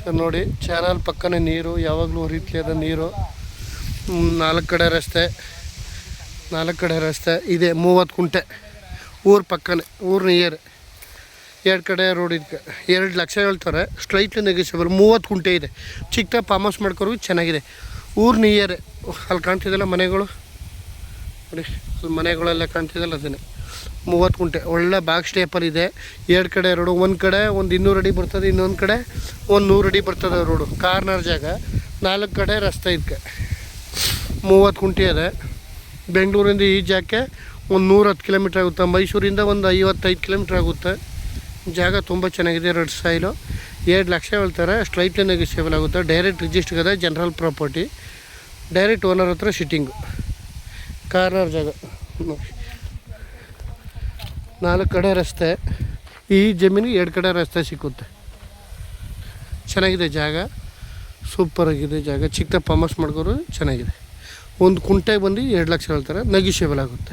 Sir ನೋಡಿ channel ಪಕ್ಕನೇ ನೀರು, ಯಾವಾಗಲೂ ಹರಿತ್ಲಿಯಾದ ನೀರು. 4 ಕಡೆ ರಸ್ತೆ ಇದೆ. 30 ಕುಂಟೆ ಊರ ಪಕ್ಕನೇ, ಊರು ನಿಯರ್. 2 ಕಡೆ ರೋಡ್ ಇದಕ್ಕೆ 2 ಲಕ್ಷ ಹೇಳ್ತಾರೆ. Straightly negotiable. 30 ಕುಂಟೆ ಇದೆ. ಚಿಕ್ಕ ಫಾರ್ಮ್ ಹೌಸ್ ಮಾಡ್ಕೊರು ಚೆನ್ನಾಗಿದೆ. ಊರು ನಿಯರ್. ಅಲ್ಲಿ ಕಾಣ್ತಿದ್ದಲ್ಲ ಮನೆಗಳು ನೋಡಿ, ಅಲ್ಲಿ ಮನೆಗಳೆಲ್ಲ ಕಾಣ್ತಿದ್ದಲ್ಲ ಅದನ್ನೇ. 30 ಕುಂಟೆ ಒಳ್ಳೆ ಬಾಕ್ಸ್ ಟೇಪರ್ ಇದೆ. 2 ಕಡೆ ರೋಡು. ಒಂದು ಕಡೆ ಒಂದು 200 ಅಡಿ ಬರ್ತದೆ, ಇನ್ನೊಂದು ಕಡೆ ಒಂದು 100 ಅಡಿ ಬರ್ತದೆ ರೋಡು. ಕಾರ್ನರ್ ಜಾಗ. 4 ಕಡೆ ರಸ್ತೆ ಇದಕ್ಕೆ. 30 ಕುಂಟೆ ಇದೆ. ಬೆಂಗಳೂರಿಂದ ಈ ಜಾಗಕ್ಕೆ ಒಂದು 110 ಕಿಲೋಮೀಟ್ರ್ ಆಗುತ್ತೆ. ಮೈಸೂರಿಂದ ಒಂದು 55 ಕಿಲೋಮೀಟ್ರ್ ಆಗುತ್ತೆ. ಜಾಗ ತುಂಬ ಚೆನ್ನಾಗಿದೆ. Red soil. 2 ಲಕ್ಷ ಹೇಳ್ತಾರೆ. ಸ್ಟ್ರೈಟ್ಲಿ ನೆಗೋಷಿಯಬಲ್ ಆಗುತ್ತೆ. ಡೈರೆಕ್ಟ್ ರಿಜಿಸ್ಟರ್ ಇದೆ. General property. ಡೈರೆಕ್ಟ್ ಓನರ್ ಹತ್ರ ಸಿಟ್ಟಿಂಗು. ಕಾರ್ನರ್ ಜಾಗ. 4 ಕಡೆ ರಸ್ತೆ. ಈ ಜಮೀನಿಗೆ 2 ಕಡೆ ರಸ್ತೆ ಸಿಕ್ಕುತ್ತೆ. ಚೆನ್ನಾಗಿದೆ ಜಾಗ. ಸೂಪರಾಗಿದೆ ಜಾಗ. ಚಿಕ್ಕ ಫಾರ್ಮ್ ಹೌಸ್ ಮಾಡ್ಕೋರು ಚೆನ್ನಾಗಿದೆ. ಒಂದು ಕುಂಟೆಗೆ ಬಂದು 2 ಲಕ್ಷ ಹೇಳ್ತಾರೆ. ನೆಗೋಷಿಯಬಲ್ ಆಗುತ್ತೆ.